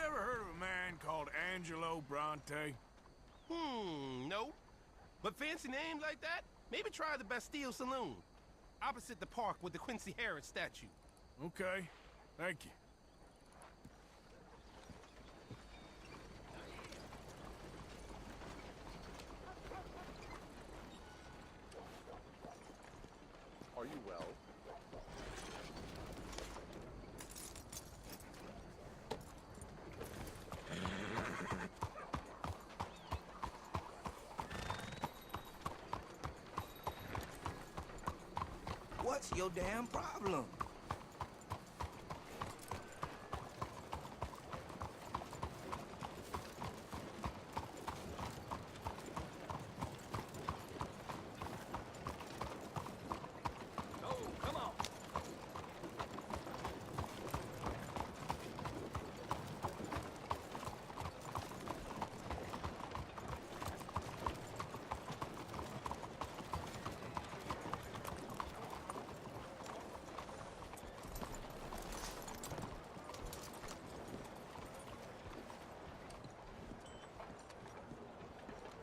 ever heard of a man called Angelo Bronte? No. But fancy names like that? Maybe try the Bastille Saloon. Opposite the park with the Quincy Harris statue. Okay, thank you. Are you well? What's your damn problem?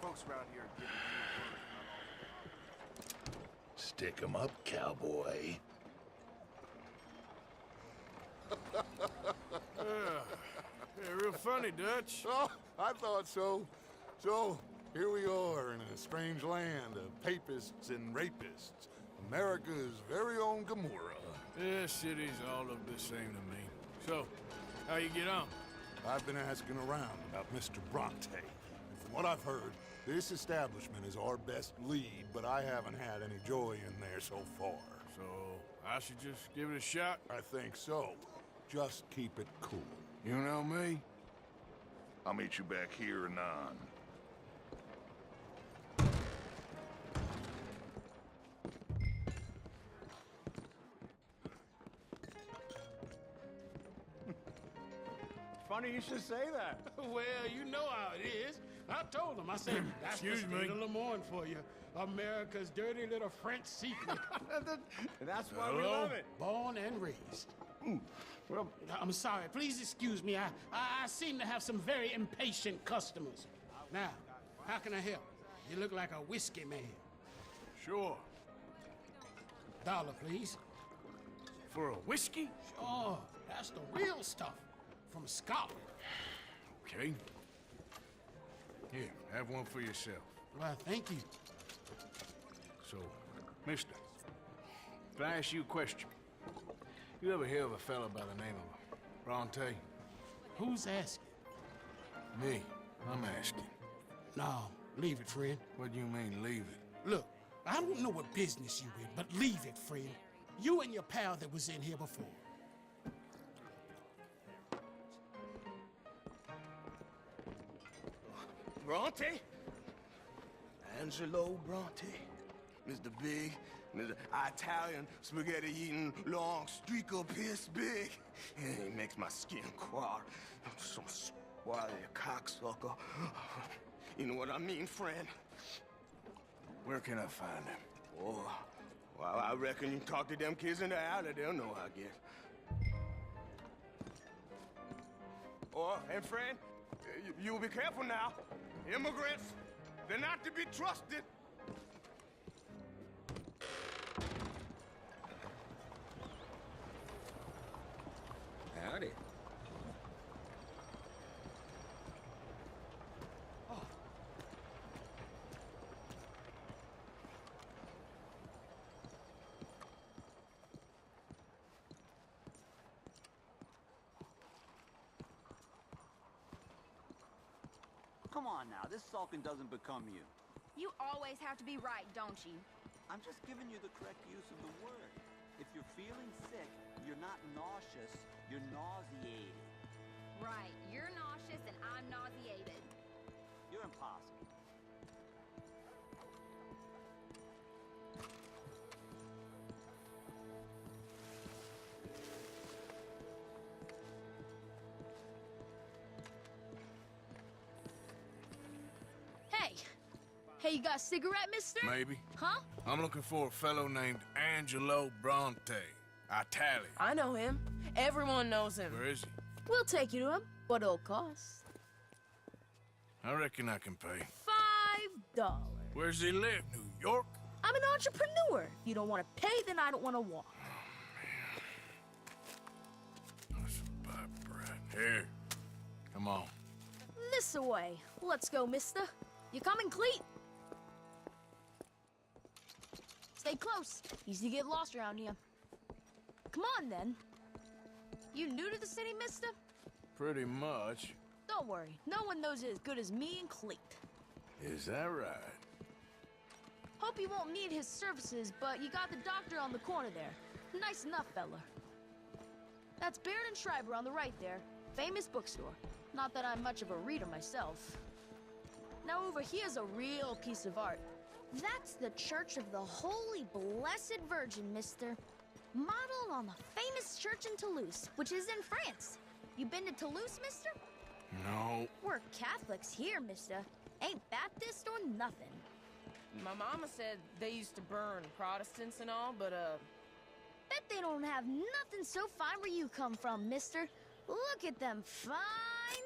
Folks around here are getting Stick 'em up, cowboy. yeah, real funny, Dutch. Oh, I thought so. So, here we are in a strange land of papists and rapists. America's very own Gomorrah. This city's all look the same to me. So, how you get on? I've been asking around about Mr. Bronte. And from what I've heard, this establishment is our best lead, but I haven't had any joy in there so far. So, I should just give it a shot? I think so. Just keep it cool. You know me? I'll meet you back here anon. Funny you should say that. Well, you know how it is. I told him. I said, that's the Excuse me. state of Lemoyne for you. America's dirty little French secret. That's why we Hello? love it. Born and raised. Well, I'm sorry. Please excuse me. I seem to have some very impatient customers. Now, how can I help? You look like a whiskey man. Sure. $1, please. For a whiskey? Oh, that's the real stuff. From Scotland. Okay. Here, have one for yourself. Well, thank you. So, mister, can I ask you a question? You ever hear of a fellow by the name of Bronte? Who's asking? Me. I'm asking. No, leave it, friend. What do you mean, leave it? Look, I don't know what business you in, but leave it, friend. You and your pal that was in here before. Bronte? Angelo Bronte. Mr. Big, Mr. Italian spaghetti-eating, long streaker piss big. He makes my skin crawl. Some squally cocksucker. You know what I mean, friend? Where can I find him? Oh, well, I reckon you talk to them kids in the alley, they'll know, I guess. Oh, and friend, you'll be careful now. Immigrants, they're not to be trusted. howdy. Come on now, this sulking doesn't become you. You always have to be right, don't you? I'm just giving you the correct use of the word. If you're feeling sick, you're not nauseous, you're nauseated. Right, you're nauseous and I'm nauseated. You're impossible. Hey, you got a cigarette, mister? Maybe. Huh? I'm looking for a fellow named Angelo Bronte. Italian. I know him. Everyone knows him. Where is he? We'll take you to him. What it'll cost? I reckon I can pay. $5. Where's he live? New York? I'm an entrepreneur. If you don't want to pay, then I don't want to walk. That's a bad bread. Here. Come on. This way. Let's go, mister. You coming, Cleet? Stay close. Easy to get lost around here. Come on, then. You new to the city, mister? Pretty much. Don't worry. No one knows it as good as me and Cleet. Is that right? Hope you won't need his services, but you got the doctor on the corner there. Nice enough, fella. That's Baird and Schreiber on the right there. Famous bookstore. Not that I'm much of a reader myself. Now over here's a real piece of art. That's the Church of the Holy Blessed Virgin, mister. Modeled on the famous church in Toulouse, which is in France. You been to Toulouse, mister? No. We're Catholics here, mister. Ain't Baptist or nothing. My mama said they used to burn Protestants and all, but, Bet they don't have nothing so fine where you come from, mister. Look at them fine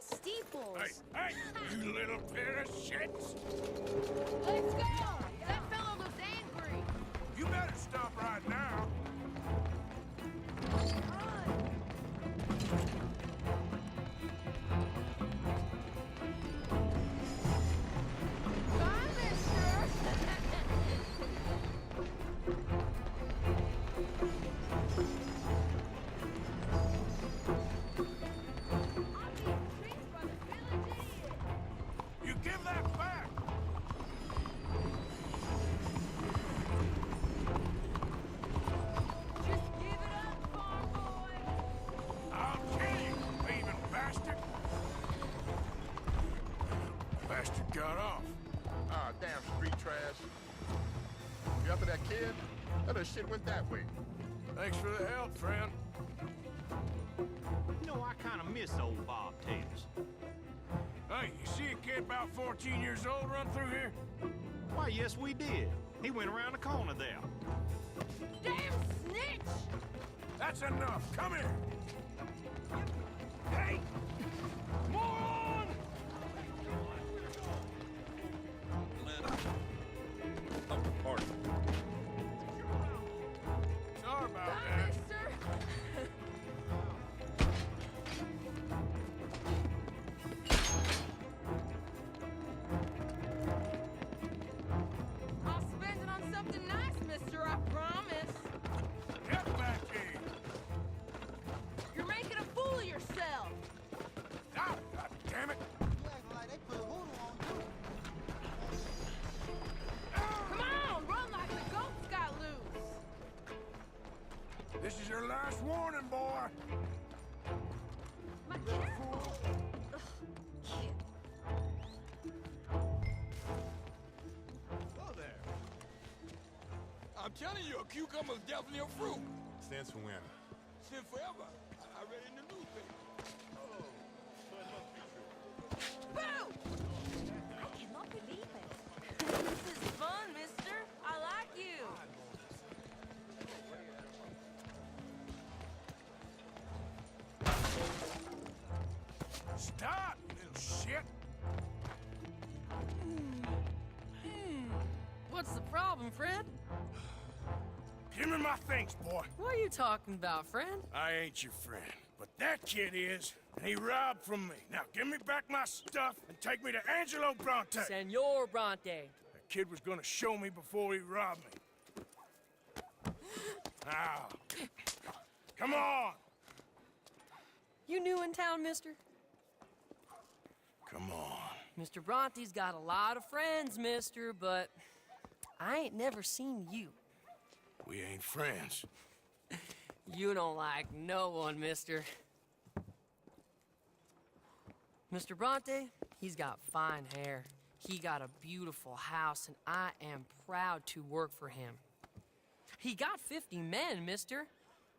steeples. Hey, you little pair of shits! let's go! That fellow looks angry. You better stop right now. Bye, mister. You give that back! Just give it up, farm boy. I'll kill you, thieving bastard! Bastard got off. Ah, damn street trash. You after that kid? That other shit went that way. Thanks for the help, friend. You know, I kind of miss old Bob Tails. Hey, you see a kid about 14 years old run through here? Why, yes, we did. He went around the corner there. Damn snitch! That's enough. Come here. Hey! Moron! Sorry about Bye, that. mister. I'll spend it on something nice, mister, I promise. Get back here. You're making a fool of yourself. Ah, God damn it. Come on, run like the goats got loose. This is your last warning, boy. My careful. Oh, there. I'm telling you, a cucumber's definitely a fruit. Stands for when? Since forever. I read it in the newspaper. Oh, so it must be true. Boo! I cannot believe it. This is fun, mister. I like you. Stop, you little shit. What's the problem, Fred? Give me my things, boy. What are you talking about, friend? I ain't your friend, but that kid is, and he robbed from me. Now give me back my stuff and take me to Angelo Bronte. Senor Bronte. That kid was gonna show me before he robbed me. Now, come on. You new in town, mister? Come on. Mr. Bronte's got a lot of friends, mister, but I ain't never seen you. We ain't friends. You don't like no one, mister. Mr. Bronte, he's got fine hair. He got a beautiful house, and I am proud to work for him. He got 50 men, mister.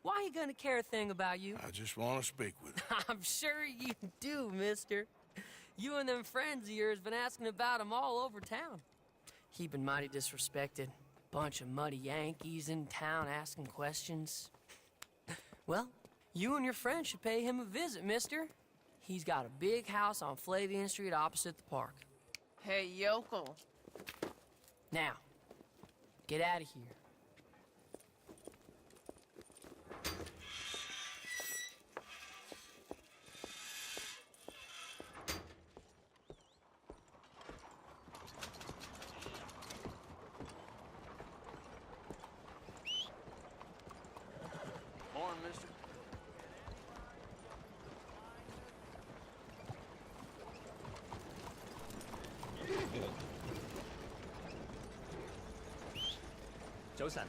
Why he gonna care a thing about you? I just want to speak with him. I'm sure you do, mister. You and them friends of yours been asking about him all over town. He been mighty disrespected. Bunch of muddy Yankees in town asking questions. Well, you and your friend should pay him a visit, mister. He's got a big house on Flavian Street opposite the park. Hey, yokel. Now, get out of here. Morning, mister. Josan.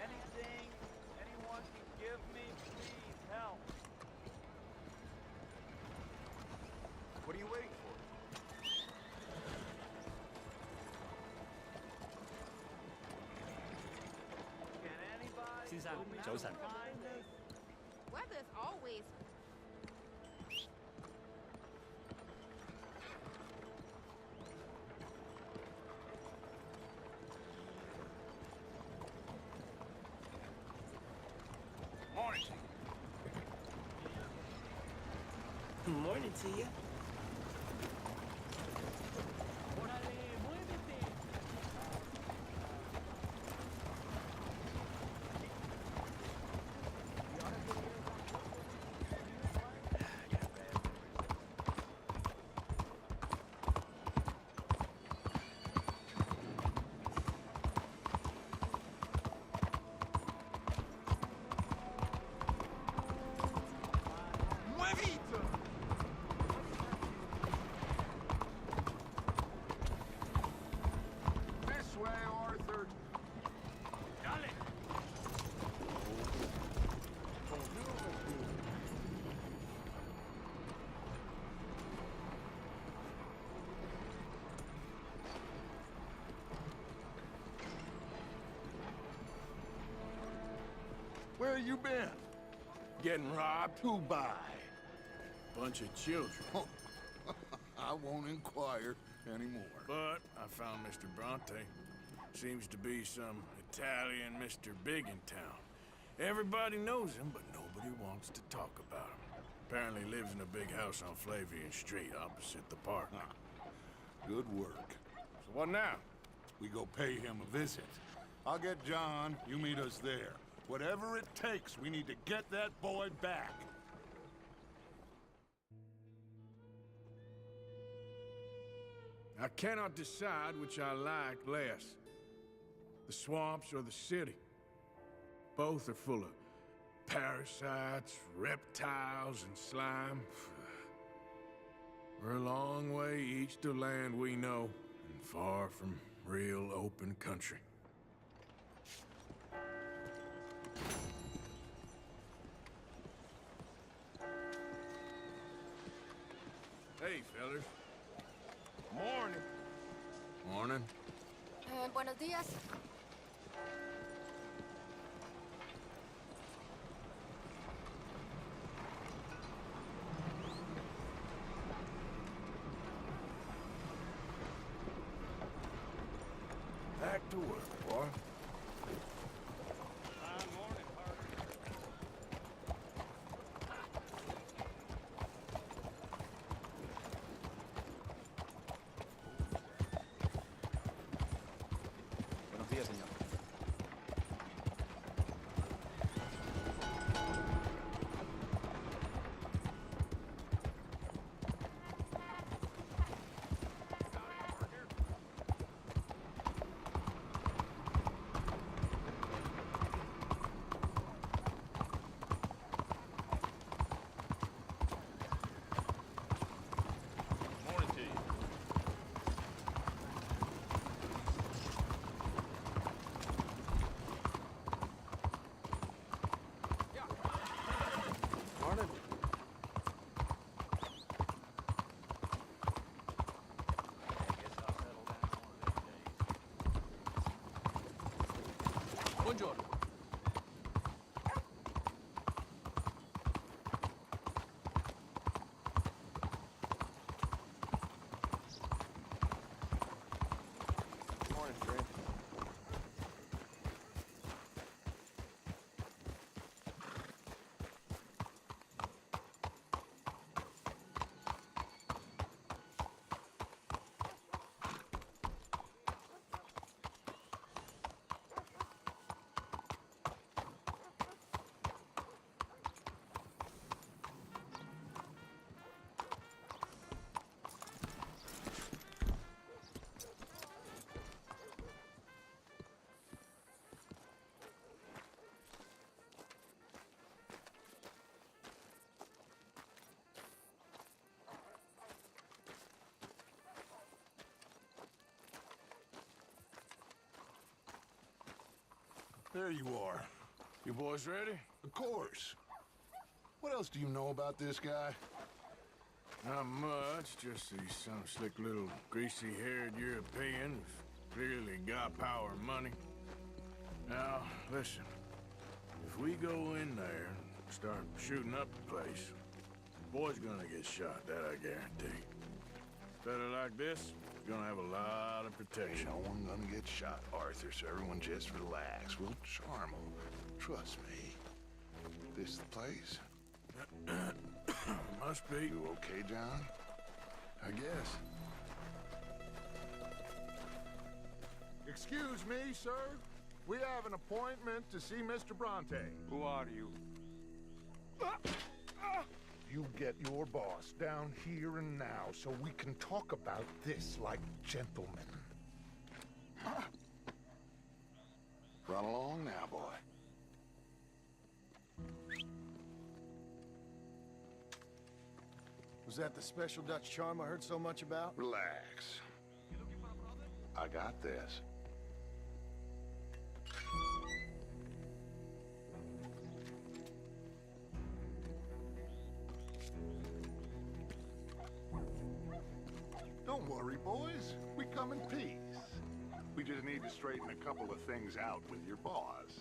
Anything anyone can give me, please help. What are you waiting for? Can anybody 先生， do me 早晨。 some kindness? Weather's always Morning. Morning to you. This way, Arthur. Dale. Where you been? Getting robbed? Who by? Bunch of children. I won't inquire anymore. But I found Mr. Bronte. Seems to be some Italian Mr. Big in town. Everybody knows him, but nobody wants to talk about him. Apparently lives in a big house on Flavian Street opposite the park. Good work. So what now? We go pay him a visit. I'll get John, you meet us there. Whatever it takes, we need to get that boy back. I cannot decide which I like less. The swamps or the city. Both are full of parasites, reptiles, and slime. We're a long way east of land we know, and far from real open country. Hey, fellas. Morning. Morning. buenos días. Back to work, boy. Buenos días, señor. Morning to you. Morning. Buongiorno. Morning, Trent. There you are. You boys ready? Of course. What else do you know about this guy? Not much, just he's some slick little greasy-haired European who's clearly got power and money. Now, listen. If we go in there and start shooting up the place, the boy's gonna get shot, that I guarantee. A fella like this is gonna have a lot of protection. Ain't no one gonna get shot, Arthur, so everyone just relax. We'll charm them. Trust me. This the place? Must be. You okay, John? I guess. Excuse me, sir. We have an appointment to see Mr. Bronte. Who are you? You get your boss down here and now so we can talk about this like gentlemen. Run along now, boy. Was that the special Dutch charm I heard so much about? Relax. I got this. Don't worry, boys. We come in peace. We just need to straighten a couple of things out with your boss.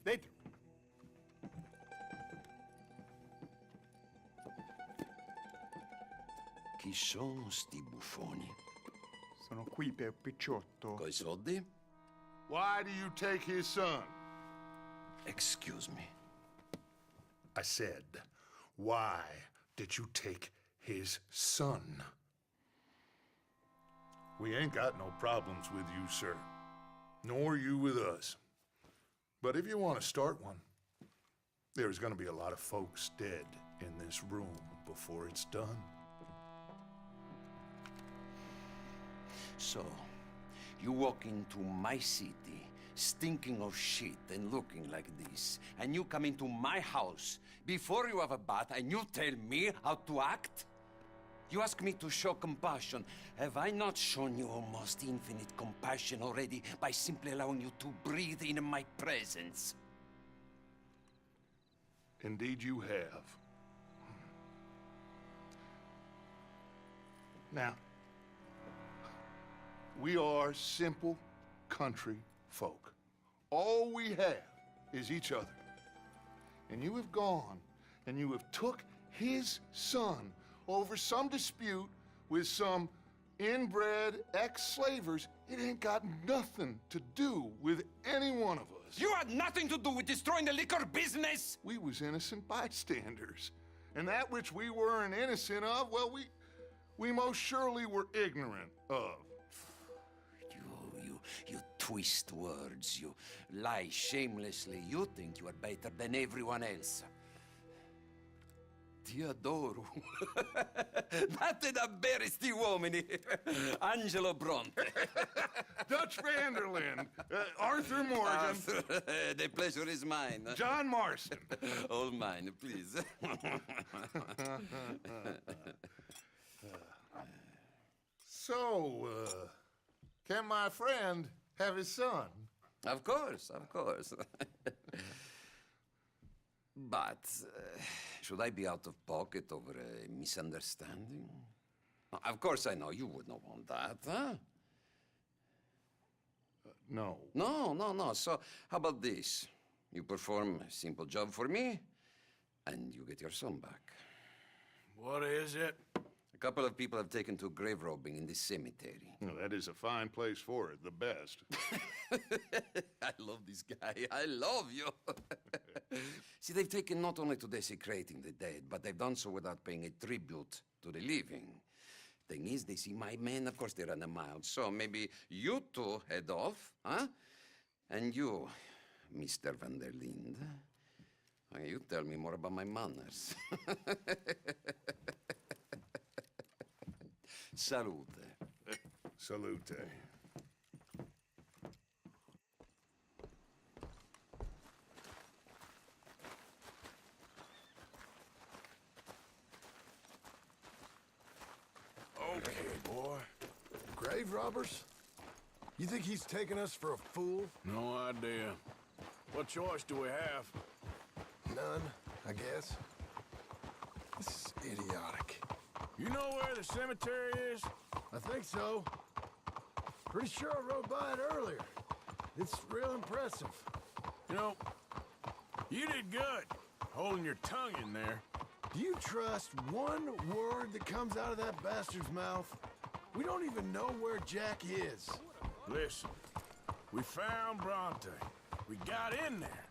Dentro. Chi sono sti buffoni? Sono qui per Picciotto. Coi soldi? Why do you take his son? Excuse me. I said, why did you take his son? We ain't got no problems with you, sir. Nor you with us. But if you want to start one, there's gonna be a lot of folks dead in this room before it's done. So, you walk into my city, stinking of shit and looking like this, and you come into my house before you have a bath and you tell me how to act? You ask me to show compassion. Have I not shown you almost infinite compassion already by simply allowing you to breathe in my presence? Indeed you have. Now, we are simple country folk. All we have is each other. And you have gone and you have took his son over some dispute with some inbred ex-slavers. It ain't got nothing to do with any one of us. You had nothing to do with destroying the liquor business! We was innocent bystanders. And that which we weren't innocent of, well, we most surely were ignorant of. You twist words, you lie shamelessly, you think you are better than everyone else. Ti adoro. Date davvero sti uomini. Angelo Bronte. Dutch Vanderlyn. Arthur Morgan. Arthur, the pleasure is mine. John Marston. All mine, please. So, can my friend have his son? Of course, of course. But, should I be out of pocket over a misunderstanding? Of course I know you would not want that, huh? No. No. So, how about this? You perform a simple job for me, and you get your son back. What is it? A couple of people have taken to grave robbing in this cemetery. Well, that is a fine place for it, the best. I love this guy. I love you. See, they've taken not only to desecrating the dead, but they've done so without paying a tribute to the living. Thing is, they see my men, of course they run a mile. So maybe you two head off, huh? And you, Mr. van der Linde, you tell me more about my manners. Salute. Salute. grave robbers? You think he's taking us for a fool? No idea. What choice do we have? None, I guess. This is idiotic. You know where the cemetery is? I think so. Pretty sure I rode by it earlier. It's real impressive. You know, you did good, holding your tongue in there. Do you trust one word that comes out of that bastard's mouth? We don't even know where Jack is. Listen, we found Bronte. We got in there.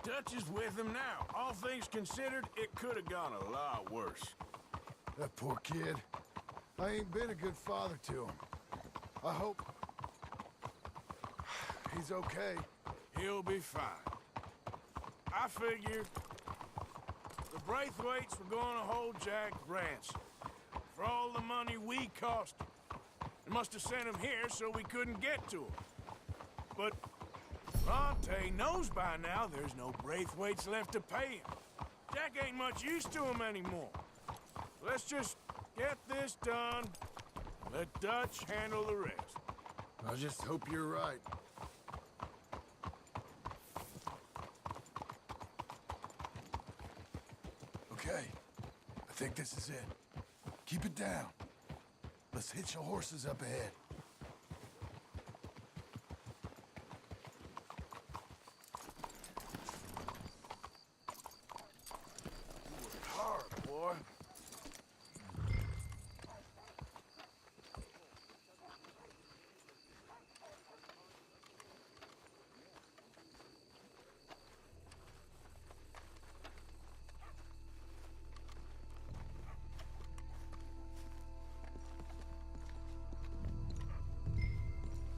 Dutch is with him now. All things considered, it could have gone a lot worse. That poor kid. I ain't been a good father to him. I hope he's okay. He'll be fine. I figured the Braithwaites were going to hold Jack ransom for all the money we cost him. They must have sent him here so we couldn't get to him. But Bronte knows by now there's no Braithwaites left to pay him. Jack ain't much use to him anymore. Let's just get this done. Let Dutch handle the rest. I just hope you're right. Okay, I think this is it. Keep it down. Let's hitch the horses up ahead. You worked hard, boy.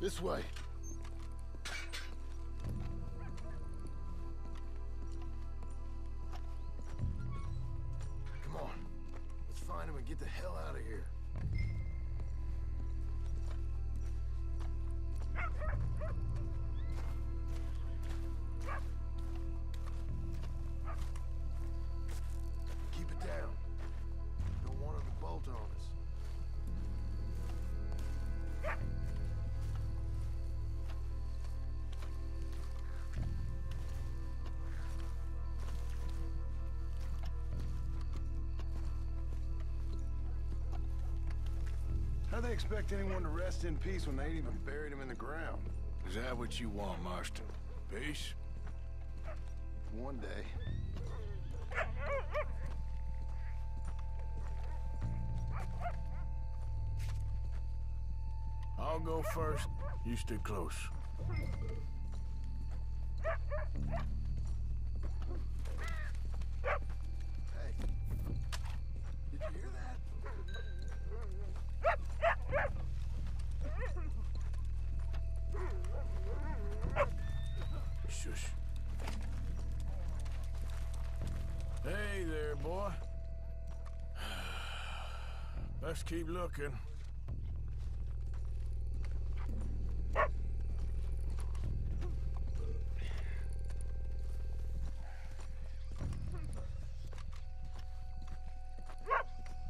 This way. Come on. Let's find him and get the hell out of here. Keep it down. Don't want him to bolt on us. How they expect anyone to rest in peace when they ain't even buried him in the ground? Is that what you want, Marston? Peace? One day. I'll go first. You stay close. Hey. Did you hear that? Shush. Hey there, boy. Let's keep looking.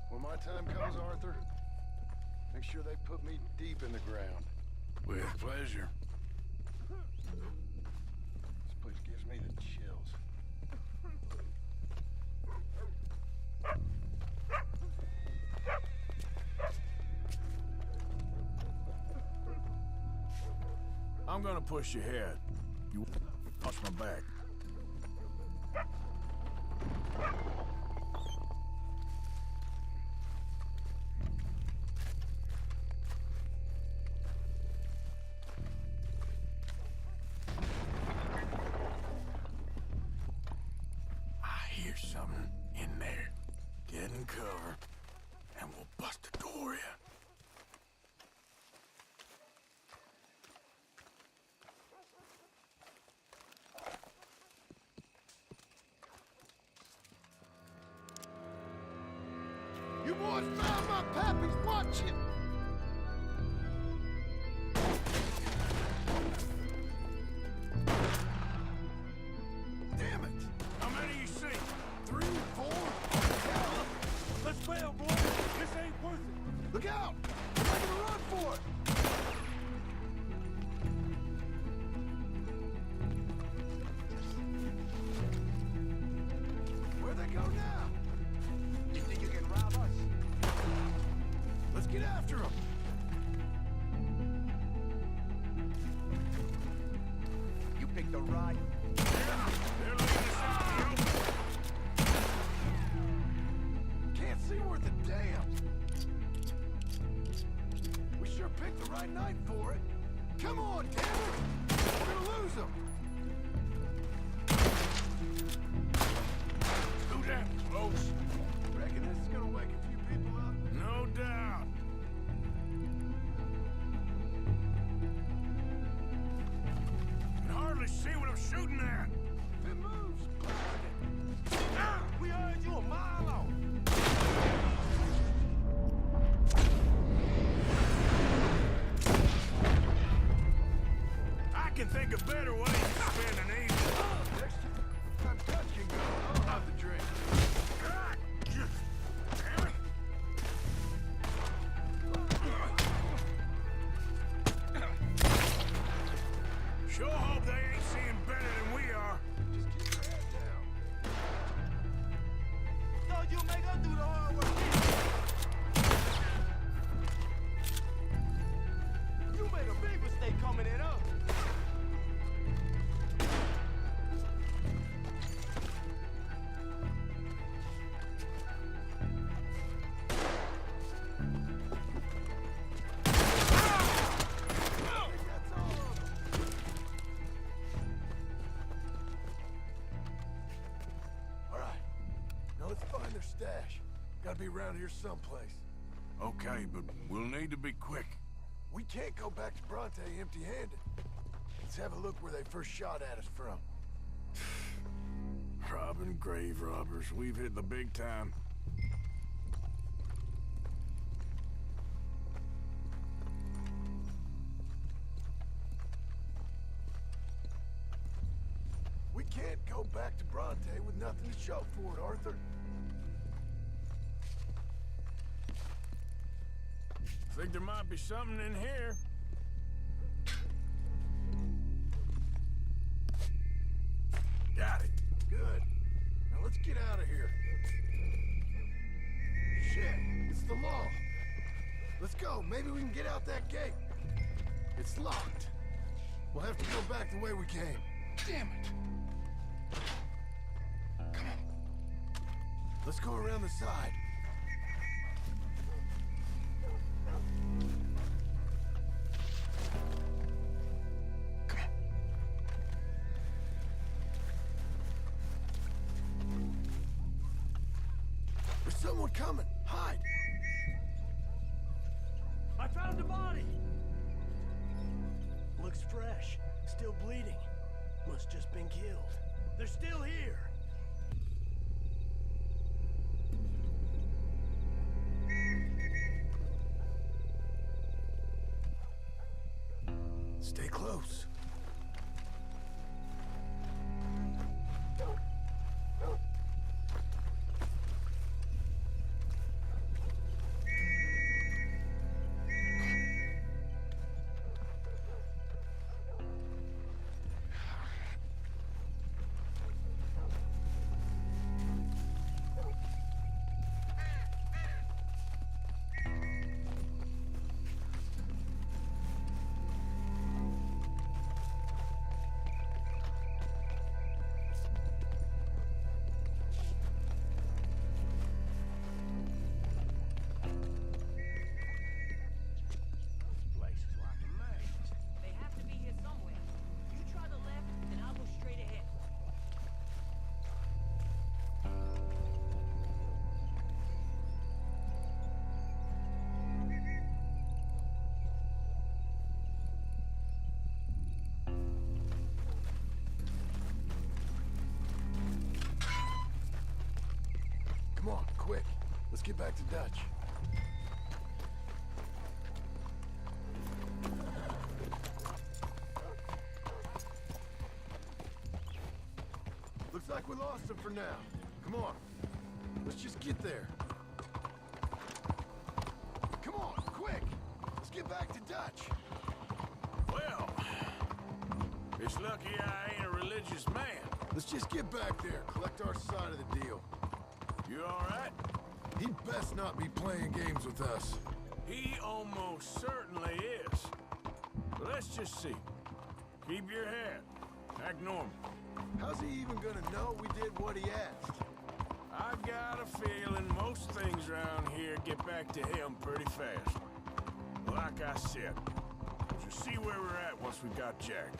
When my time comes, Arthur, make sure they put me deep in the ground. With pleasure. This place gives me the chills. I'm gonna push you ahead. You watch my back. I hear something in there. Get in cover, and we'll bust the door in. You boys found my pappy's watching! Damn it! How many you see? 3, 4? Let's bail, boy. This ain't worth it. Look out! I'm making a run for it! the right. They're leaving us out in the open. Can't see worth a damn. We sure picked the right night for it. Come on, damn it! We're gonna lose them. Too damn close. Reckon this is gonna wake a few people up? No doubt. Can hardly see what I'm shooting at. If it moves, blast it. Ah, we heard you a mile off. I can think of better ways to spend an evening. Next time Dutch can go, I'll have the drink. God, damn it. Sure hope they ain't seeing better than we are. Just keep your head down. Thought you make us do the hard work. You made a big mistake coming at us. All right. Now let's find their stash. Gotta be around here someplace. Okay, but we'll need to be quick. We can't go back to Bronte empty-handed. Let's have a look where they first shot at us from. Robbing grave robbers. We've hit the big time. We can't go back to Bronte with nothing to show for it, Arthur. Think there might be something in here. Got it. Good. Now let's get out of here. Shit, it's the law. Let's go. Maybe we can get out that gate. It's locked. We'll have to go back the way we came. Damn it. Come on. Let's go around the side. There's someone coming. Hide. I found the body. Looks fresh. Still bleeding. Must just been killed. They're still here. Stay close. Come on, quick. Let's get back to Dutch. Looks like we lost him for now. Come on. Let's just get there. Come on, quick! Let's get back to Dutch. Well, it's lucky I ain't a religious man. Let's just get back there, collect our side of the deal. You all right? He'd best not be playing games with us. He almost certainly is. But let's just see. Keep your head. Act normal. How's he even gonna know we did what he asked? I got a feeling most things around here get back to him pretty fast. Like I said, we'll just see where we're at once we got Jack.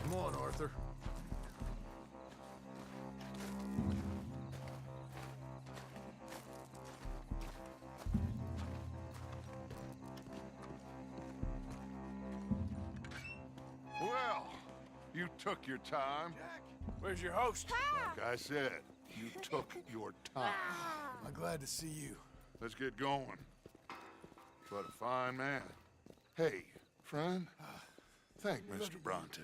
Come on, Arthur. Well, you took your time. Where's your host? Like I said, you took your time. I'm glad to see you. Let's get going. What a fine man. Hey, friend, thank Mr. Bronte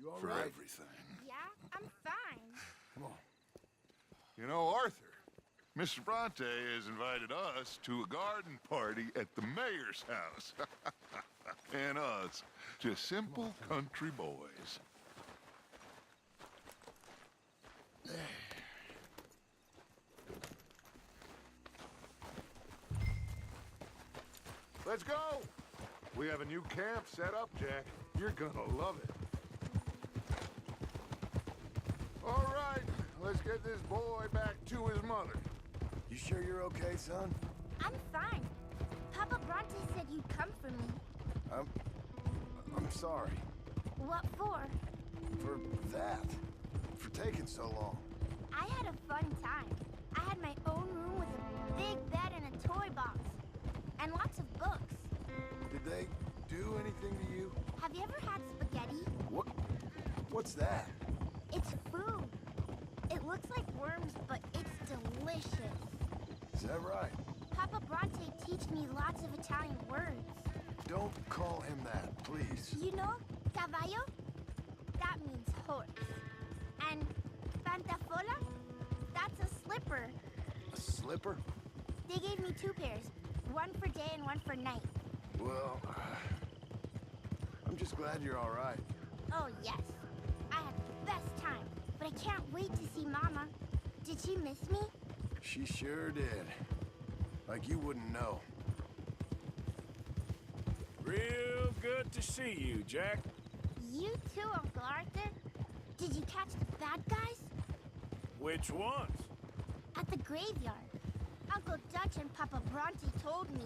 You all for right? everything. Yeah, I'm fine. Come on. You know, Arthur, Mr. Bronte has invited us to a garden party at the mayor's house. And us, just simple country boys. Let's go! We have a new camp set up, Jack. You're gonna love it. All right, let's get this boy back to his mother. You sure you're okay, son? I'm fine. Papa Bronte said you'd come for me. I'm sorry. What for? For that. For taking so long. I had a fun time. I had my own room with a big bed and a toy box. And lots of books. Did they do anything to you? Have you ever had spaghetti? What's that? It's food. It looks like worms, but it's delicious. Is that right? Papa Bronte teach me lots of Italian words. Don't call him that, please. You know, caballo? That means horse. And pantafola? That's a slipper. A slipper? They gave me 2 pairs. One for day and one for night. Well, I'm just glad you're all right. Oh, yes. I had the best time. But I can't wait to see Mama. Did she miss me? She sure did. Like you wouldn't know. Real good to see you, Jack. You too, Uncle Arthur. Did you catch the bad guys? Which ones? At the graveyard. Uncle Dutch and Papa Bronte told me.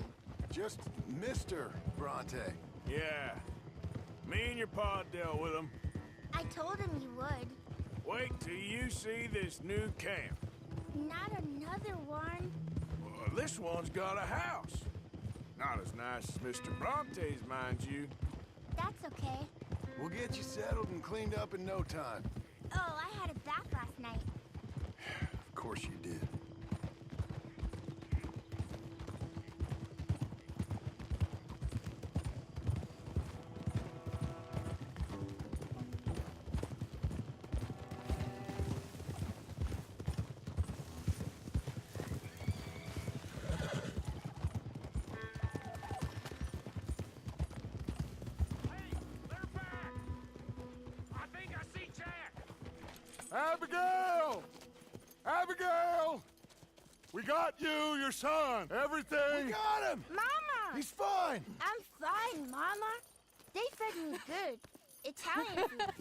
Just Mr. Bronte. Yeah. Me and your pa dealt with them. I told him you would. Wait till you see this new camp. Not another one. Well, this one's got a house. Not as nice as Mr. Bronte's, mind you. That's okay. We'll get you settled and cleaned up in no time. Oh, I had a bath last night. Of course you did. Abigail! Abigail! We got you, your son, everything. We got him! Mama! He's fine! I'm fine, Mama. They fed me good. Italian food.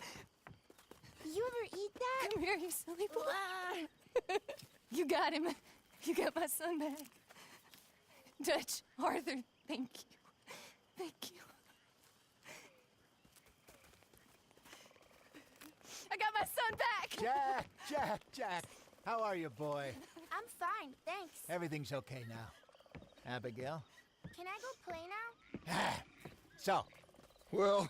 You ever eat that? Come here, you silly boy. You got him. You got my son back. Dutch, Arthur, thank you. Thank you. I got my son back! Jack. How are you, boy? I'm fine, thanks. Everything's okay now. Abigail? Can I go play now? So? Well,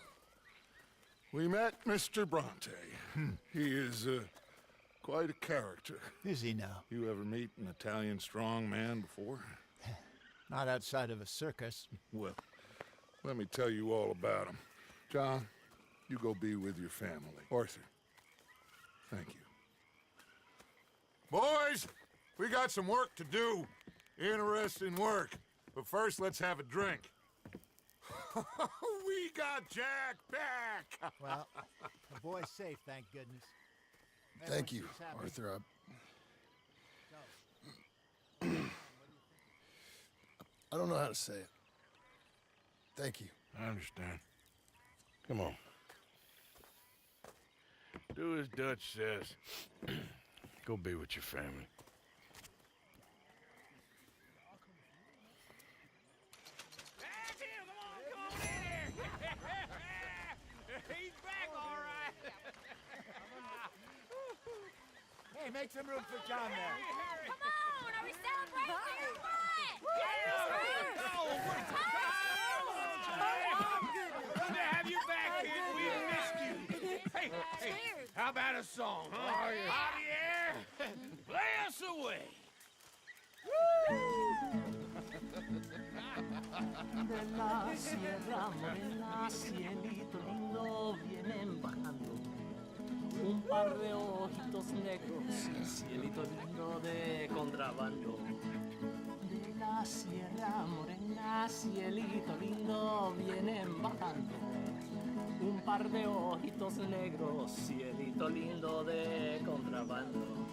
we met Mr. Bronte. He is quite a character. Is he now? You ever meet an Italian strong man before? Not outside of a circus. Well, let me tell you all about him. John, you go be with your family. Arthur, thank you. Boys, we got some work to do. Interesting work. But first, let's have a drink. We got Jack back! Well, the boy's safe, thank goodness. Thank you, Arthur. I don't know how to say it. Thank you. I understand. Come on. Do as Dutch says. Go be with your family. That's him! Come on in here! He's back, all right! Hey, make some room for John there. Come on, are we celebrating or what? Good to have you back, kid. We missed you. Hey, how about a song, huh? Javier, play us away. De la sierra morena, cielito lindo, vienen bajando un par de ojitos negros, cielito lindo de contrabando. De la sierra morena, cielito lindo, vienen bajando un par de ojitos negros, cielito lindo de contrabando.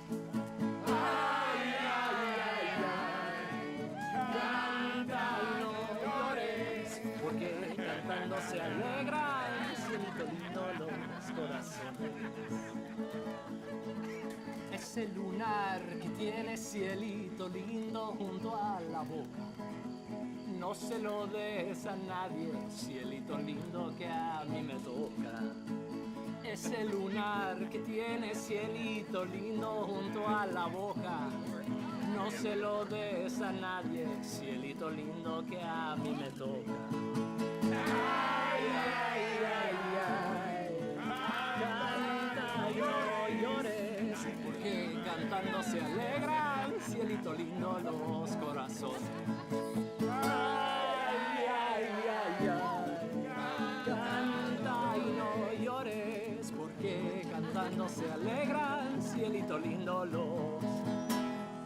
Ay, ay, ay, ay, canta y no llores, porque cantando se alegran, cielito lindo los corazones. Ese lunar que tiene cielito lindo junto a la boca, no se lo des a nadie, cielito lindo que a mí me toca. Ese lunar que tiene cielito lindo junto a la boca, no se lo des a nadie, cielito lindo que a mí me toca. Ay, ay, ay, ay, canta y no llores, porque cantando se alegran, cielito lindo los corazones. Ay, ay, ay, ay, canta y no llores, porque cantando se alegran, cielito lindo los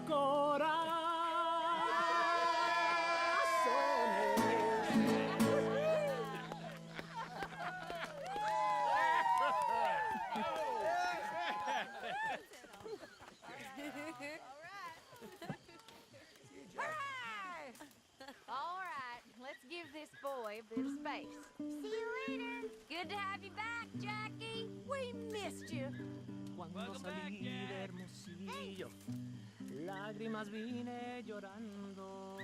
corazones. All right, let's give this boy a bit of space. See you later. Good to have you back, Jackie. We missed you. Cuando salí de Hermosillo, lágrimas vine llorando,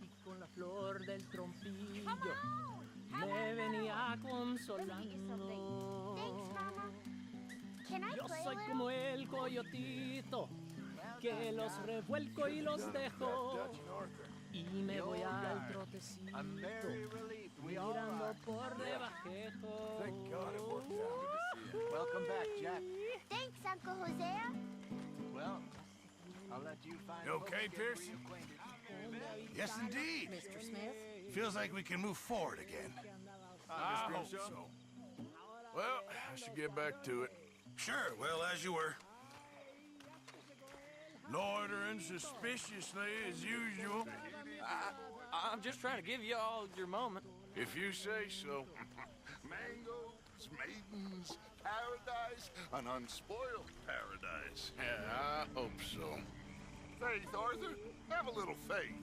y con la flor del trompillo me venía consolando. Can I Yo play soy a little? como el coyotito, que los revuelco y los dejo, y me voy al trotecito, mirando por debajejo. Welcome back, Jack. Thanks, Uncle Hosea. Well, I'll let you find You okay, Pearson? Yes, indeed. Mr. Smith? Feels like we can move forward again. I hope so. Well, I should get back to it. Sure, well, as you were. Loitering suspiciously as usual. I'm just trying to give you all your moment. If you say so. Mangoes, maidens, paradise, an unspoiled paradise. Yeah, I hope so. Faith, Arthur. Have a little faith.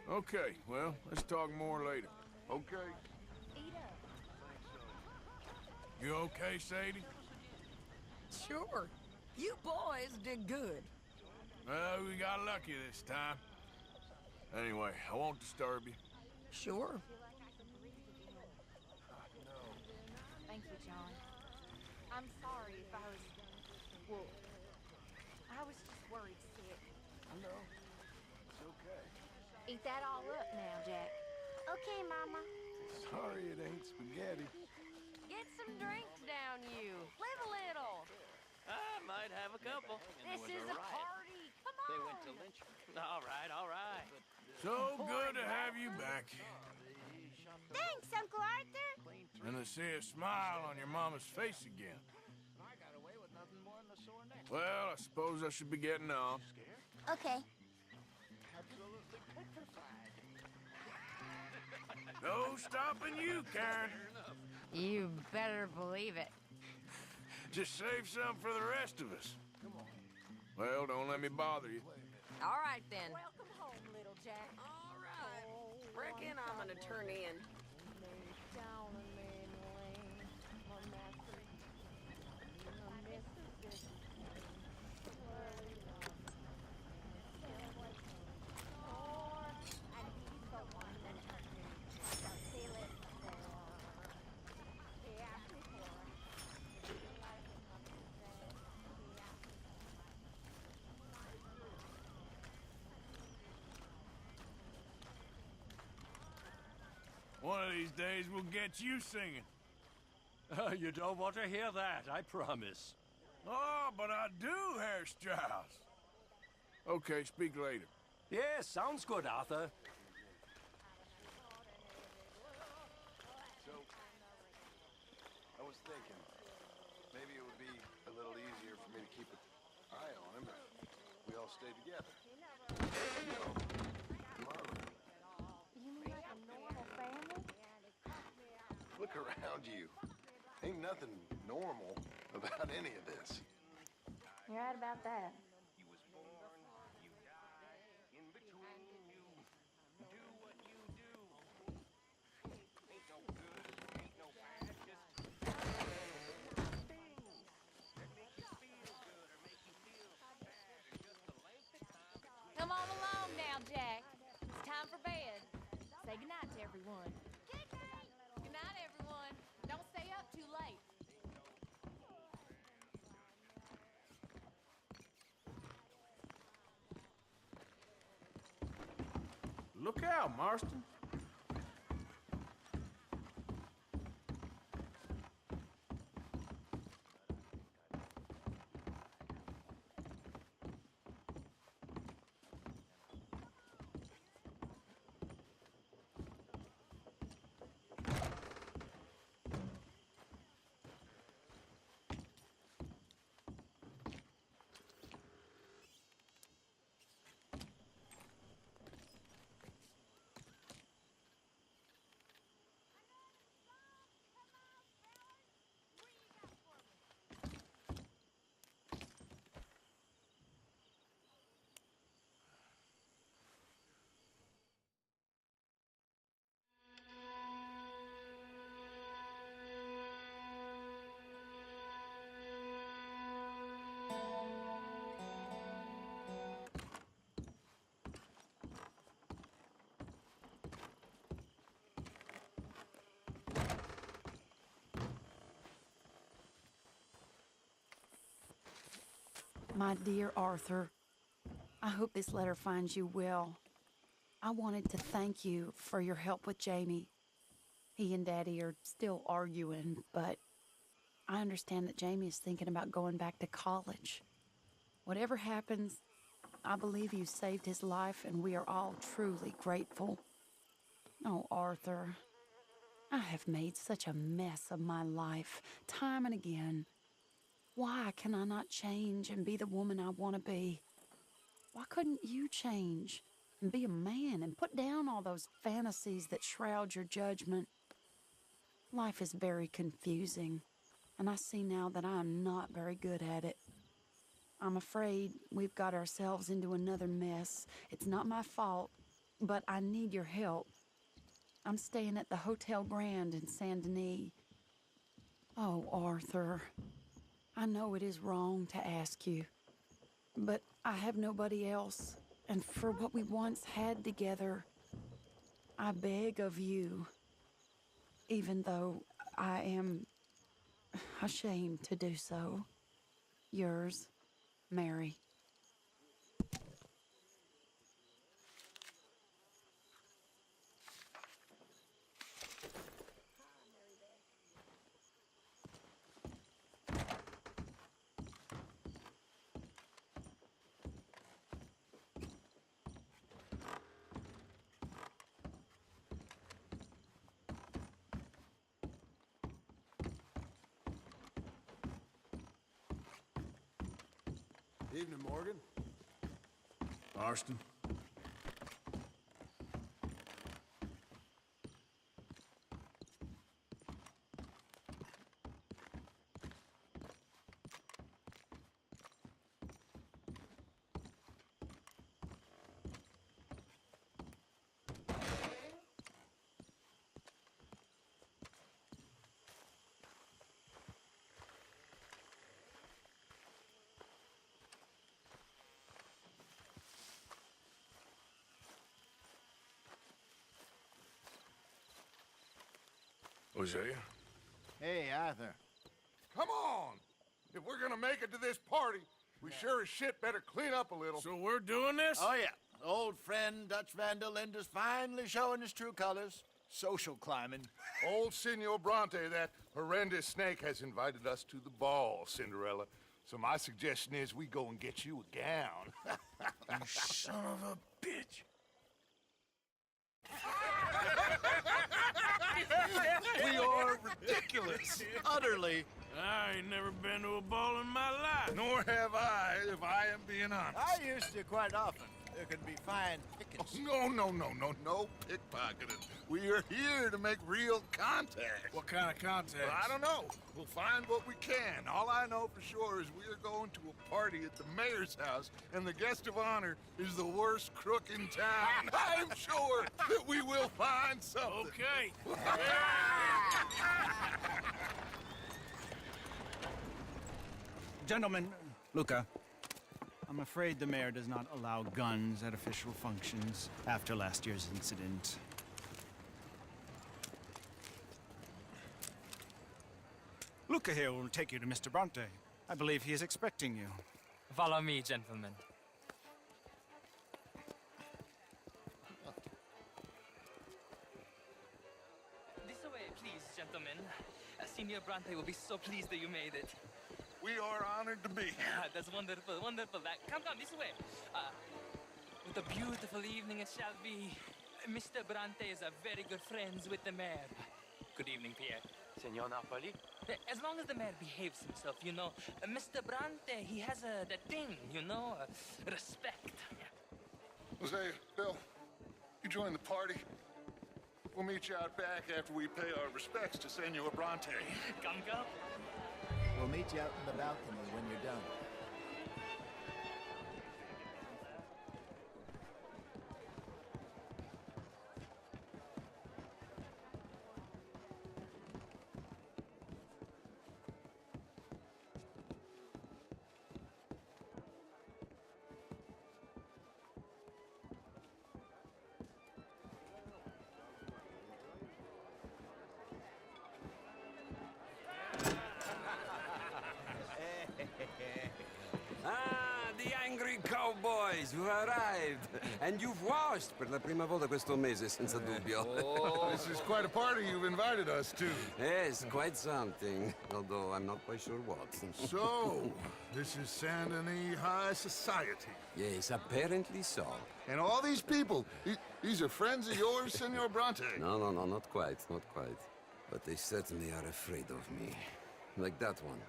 Okay, well, let's talk more later. Okay. You okay, Sadie? Sure. You boys did good. Well, we got lucky this time. Anyway, I won't disturb you. Sure. Thank you, John. I'm sorry if I was... Well, I was just worried sick. No, it's okay. Eat that all up now, Jack. Okay, Mama. Sorry it ain't spaghetti. Get some drinks down, you. Live a little. I might have a couple. This is a party. Come on. They went to lynch. All right, all right. So good to have you back. Thanks, Uncle Arthur. And to see a smile on your mama's face again. Well, I suppose I should be getting on. Okay. No stopping you, Karen. You better believe it. Just save some for the rest of us. Well, don't let me bother you. All right, then. Welcome home, little Jack. All right. Reckon I'm gonna turn in. One of these days, we'll get you singing. You don't want to hear that, I promise. Oh, but I do, Herr Strauss. Okay, speak later. Yes, sounds good, Arthur. So, I was thinking, maybe it would be a little easier for me to keep an eye on him if we all stay together. You know, Marlon. You mean like a normal family? Look around you. Ain't nothing normal about any of this. You're right about that. Come on along now, Jack. It's time for bed. Say goodnight to everyone. Good night, everyone. Don't stay up too late. Look out, Marston. My dear Arthur, I hope this letter finds you well. I wanted to thank you for your help with Jamie. He and Daddy are still arguing, but I understand that Jamie is thinking about going back to college. Whatever happens, I believe you saved his life, and we are all truly grateful. Oh, Arthur, I have made such a mess of my life, time and again. Why can I not change and be the woman I want to be? Why couldn't you change and be a man and put down all those fantasies that shroud your judgment? Life is very confusing, and I see now that I am not very good at it. I'm afraid we've got ourselves into another mess. It's not my fault, but I need your help. I'm staying at the Hotel Grand in Saint Denis. Oh, Arthur, I know it is wrong to ask you, but I have nobody else, and for what we once had together, I beg of you, even though I am ashamed to do so. Yours, Mary. Evening, Morgan. Marston. Hosea? Hey, Arthur. Come on! If we're gonna make it to this party, we sure as shit better clean up a little. So we're doing this? Oh, yeah. Old friend Dutch Vandal Linde's finally showing his true colors. Social climbing. Old Senor Bronte, that horrendous snake, has invited us to the ball, Cinderella. So my suggestion is we go and get you a gown. You son of a bitch. We are ridiculous. Utterly. I ain't never been to a ball in my life. Nor have I, if I am being honest. I used to quite often. There can be fine pickings. No pickpocketing. We are here to make real contact. What kind of contact? Well, I don't know. We'll find what we can. All I know for sure is we are going to a party at the mayor's house, and the guest of honor is the worst crook in town. I'm sure that we will find something. Okay. Gentlemen, Luca, I'm afraid the mayor does not allow guns at official functions after last year's incident. Luca here will take you to Mr. Bronte. I believe he is expecting you. Follow me, gentlemen. This way, please, gentlemen. Senior Bronte will be so pleased that you made it. We are honored to be here. That's wonderful, wonderful. Come this way. What a beautiful evening it shall be. Mr. Bronte is a very good friends with the mayor. Good evening, Pierre. Senor Napoli? As long as the mayor behaves himself, you know. Mr. Bronte, he has that thing, you know, respect. Jose, Bill, you join the party. We'll meet you out back after we pay our respects to Senor Bronte. Come. We'll meet you out in the balcony when you're done. The angry cowboys who arrived. And you've washed per la prima volta questo mese, senza dubbio. This is quite a party you've invited us to. Yes, quite something. Although I'm not quite sure what. So, this is Saint Denis High Society. Yes, apparently so. And all these people, these are friends of yours, Senor Bronte? No, not quite, not quite. But they certainly are afraid of me. Like that one.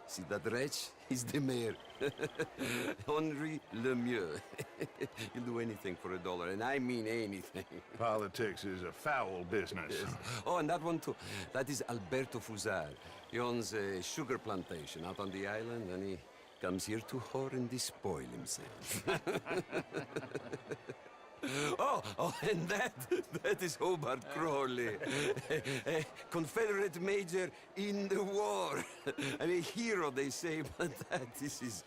See that wretch? He's the mayor. Henri Lemieux. He'll do anything for $1, and I mean anything. Politics is a foul business. Yes. Oh, and that one too. That is Alberto Fusar. He owns a sugar plantation out on the island, and he comes here to whore and despoil himself. Oh, and that is Hobart Crawley, a Confederate major in the war. I mean, hero, they say, but that is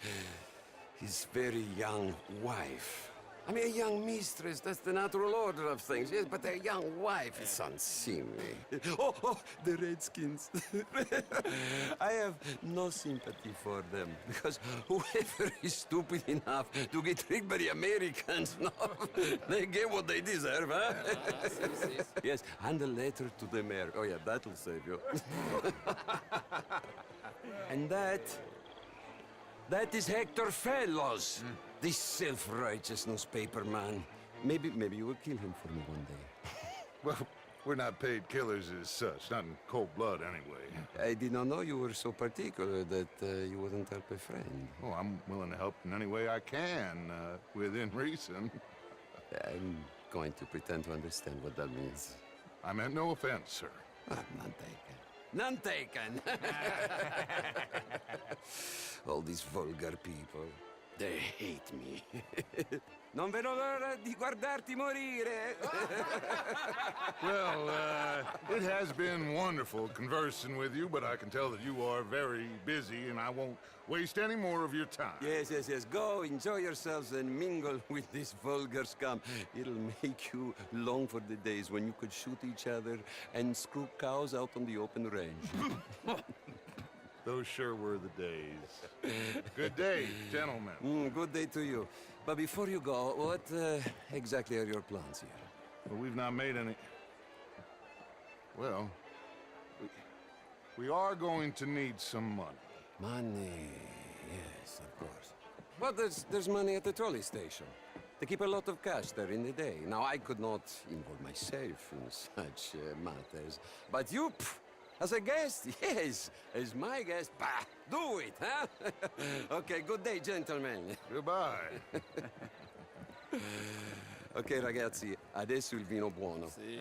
his very young wife. I mean, a young mistress, that's the natural order of things, yes, but a young wife, it's unseemly. Oh, the Redskins. I have no sympathy for them, because whoever is stupid enough to get tricked by the Americans, no, they get what they deserve, huh? Yes, and a letter to the mayor. Oh, yeah, that'll save you. And that is Hector Fellows. This self-righteous newspaper man. Maybe you will kill him for me one day. Well, we're not paid killers as such, not in cold blood anyway. I did not know you were so particular that you wouldn't help a friend. Oh, I'm willing to help in any way I can, within reason. I'm going to pretend to understand what that means. I meant no offense, sir. None taken. None taken! All these vulgar people. They hate me. Non vedo l'ora di guardarti morire. Well, it has been wonderful conversing with you, but I can tell that you are very busy, and I won't waste any more of your time. Yes. Go, enjoy yourselves, and mingle with this vulgar scum. It'll make you long for the days when you could shoot each other and screw cows out on the open range. Those sure were the days. Good day, gentlemen. Good day to you. But before you go, what exactly are your plans here? Well, we've not made any... Well, we are going to need some money. Money, yes, of course. Well, there's money at the trolley station. They keep a lot of cash there in the day. Now, I could not involve myself in such matters. But you, as a guest, yes, as my guest, bah, do it, huh? Okay, good day, gentlemen. Goodbye. Ok, ragazzi, adesso il vino buono. Sì.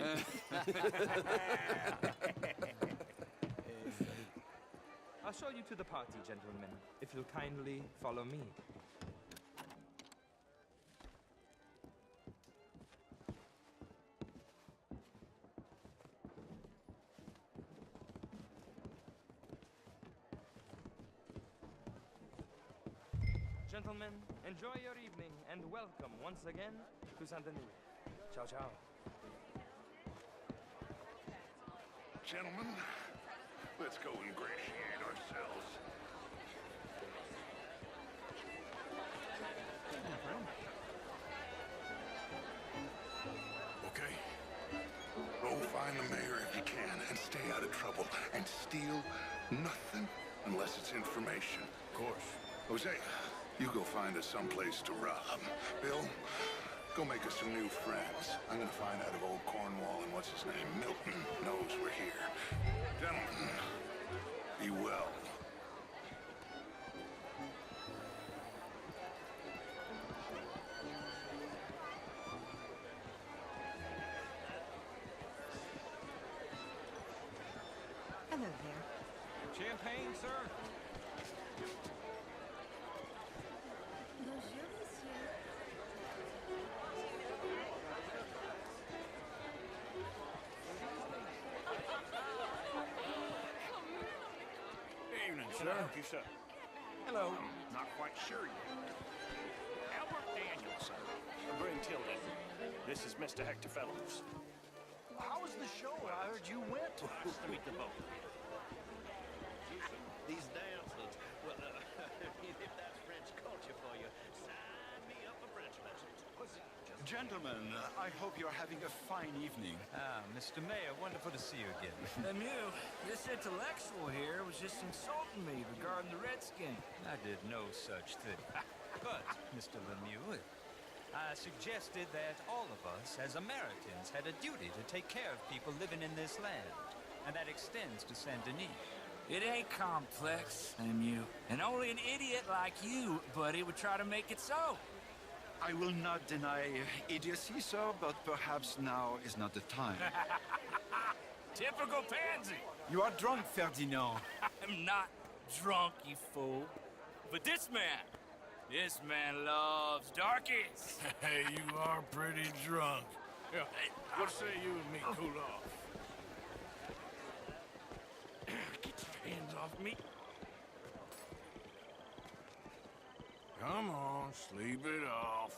I'll show you to the party, gentlemen, if you'll kindly follow me. Gentlemen, enjoy your evening and welcome once again to Saint Denis. Ciao, ciao. Gentlemen, let's go ingratiate ourselves. Okay. Go find the mayor if you can and stay out of trouble. And steal nothing unless it's information. Of course. Jose, you go find us someplace to rob. Bill, go make us some new friends. I'm gonna find out if old Cornwall and what's his name, Milton, knows we're here. Gentlemen, be well. Hello there. Champagne, sir? Bonjour, monsieur. Evening, sir. Thank you, sir. Hello. Not quite sure yet. Albert Daniels, sir. Bryn Tilden. This is Mr. Hector Fellows. How was the show? I heard you went. Nice to meet the both. These dancers, well, if that's French culture for you, sign me up for French lessons. Gentlemen, I hope you're having a fine evening. Ah, Mr. Mayor, wonderful to see you again. Lemieux, this intellectual here was just insulting me regarding the Redskin. I did no such thing. But, Mr. Lemieux, I suggested that all of us, as Americans, had a duty to take care of people living in this land. And that extends to Saint Denis. It ain't complex, Lemieux. And only an idiot like you, buddy, would try to make it so. I will not deny idiocy, sir, but perhaps now is not the time. Typical pansy. You are drunk, Ferdinand. I'm not drunk, you fool. But this man loves darkies. Hey, you are pretty drunk. Yeah, what say you and me cool off? Get your hands off me. Come on, sleep it off.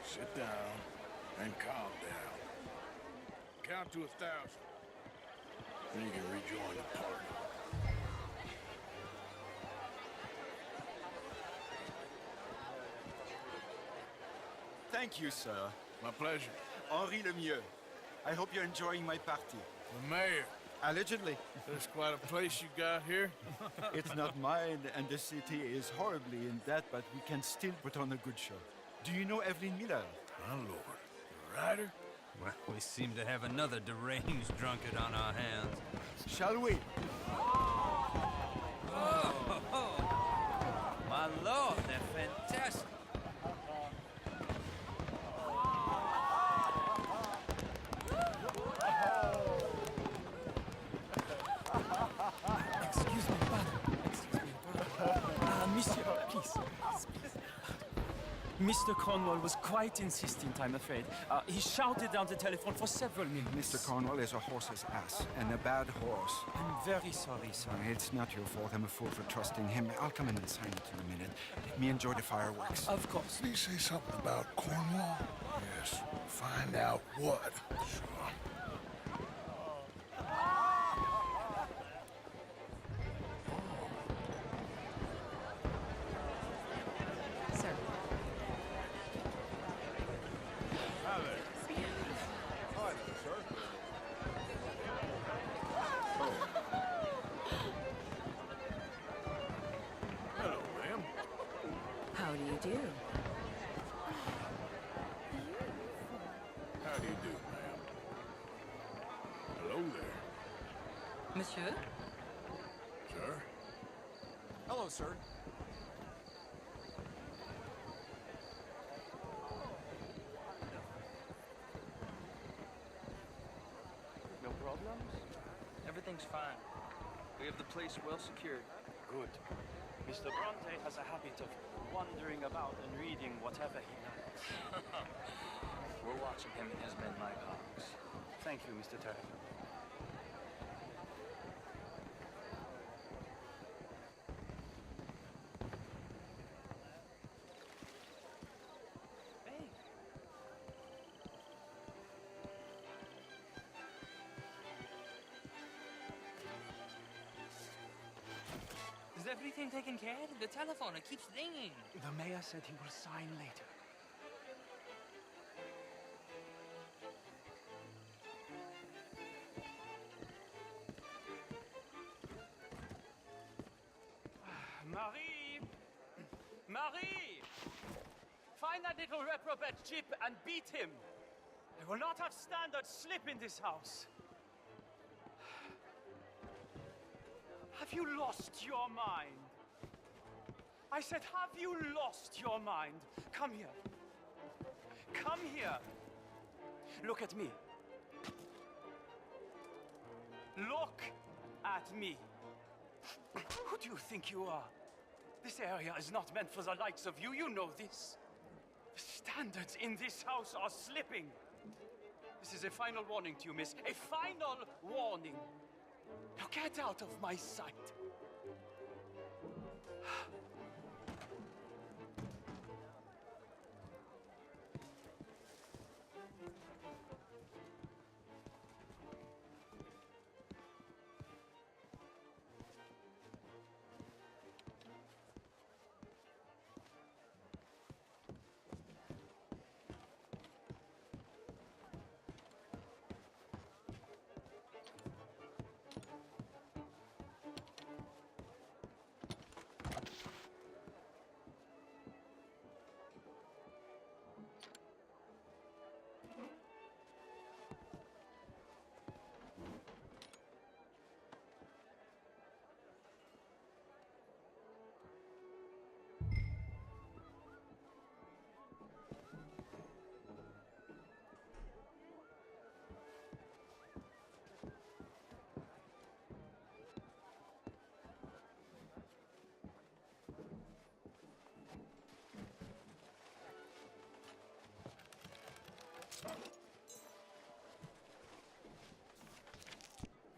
Sit down and calm down. Count to 1,000. Then you can rejoin the party. Thank you, sir. My pleasure. Henri Lemieux. I hope you're enjoying my party. The mayor. Allegedly. There's quite a place you got here. It's not mine, and the city is horribly in debt, but we can still put on a good show. Do you know Evelyn Miller? My lord. The writer? Well, we seem to have another deranged drunkard on our hands. Shall we? Oh, my lord, they're fantastic. Mr. Cornwall was quite insistent, I'm afraid. He shouted down the telephone for several minutes. Mr. Cornwall is a horse's ass, and a bad horse. I'm very sorry, sir. It's not your fault. I'm a fool for trusting him. I'll come in and sign it in a minute. Let me enjoy the fireworks. Of course. Did he say something about Cornwall? Yes. Find out what. Sure. How do you do? How do you do, ma'am? Hello there. Monsieur? Sir? Hello, sir. No problems? Everything's fine. We have the place well secured. Good. Mr. Bronte has a habit of wandering about and reading whatever he likes. We're watching him and his men like hawks. Thank you, Mr. Turner. Hey. Is everything taken care of? The telephone, it keeps ringing. The mayor said he will sign later. Marie! Marie! Find that little reprobate Chip and beat him. I will not have standards slip in this house. Have you lost your mind? I said, have you lost your mind? Come here. Come here. Look at me. Look at me. Who do you think you are? This area is not meant for the likes of you. You know this. The standards in this house are slipping. This is a final warning to you, miss. A final warning. Now get out of my sight.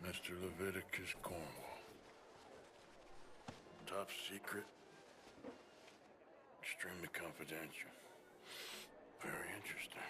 Mr. Leviticus Cornwall. Top secret. Extremely confidential. Very interesting.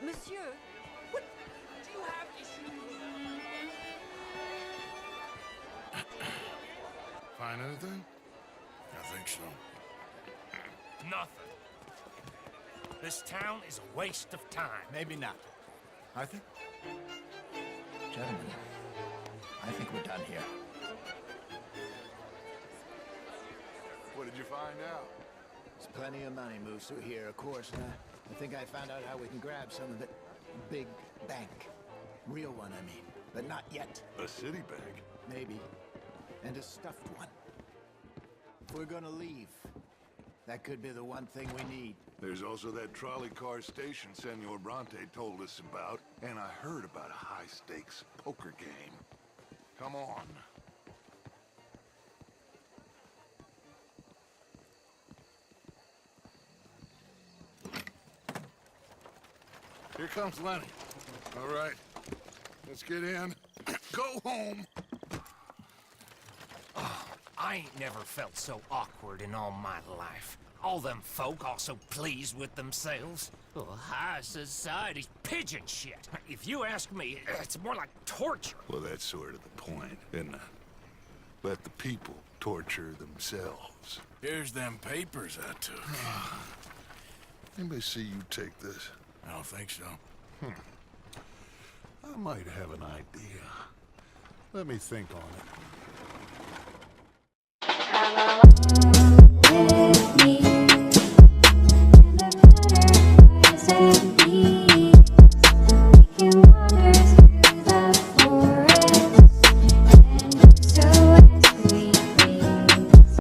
Monsieur, what? Do you have issues? Find anything? I think so. Nothing. This town is a waste of time. Maybe not. Arthur? Gentlemen, I think we're done here. What did you find out? There's plenty of money moves through here, of course, and I think I found out how we can grab some of it. Big bank. Real one, I mean. But not yet. A city bank? Maybe. And a stuffed one. If we're gonna leave, that could be the one thing we need. There's also that trolley car station Senor Bronte told us about, and I heard about a high-stakes poker game. Come on. Here comes Lenny. All right, let's get in. Go home. Oh, I ain't never felt so awkward in all my life. All them folk all so pleased with themselves. Oh, high society's pigeon shit. If you ask me, it's more like torture. Well, that's sort of the point, isn't it? Let the people torture themselves. Here's them papers I took. Anybody see you take this? I don't think so. I might have an idea. Let me think on it.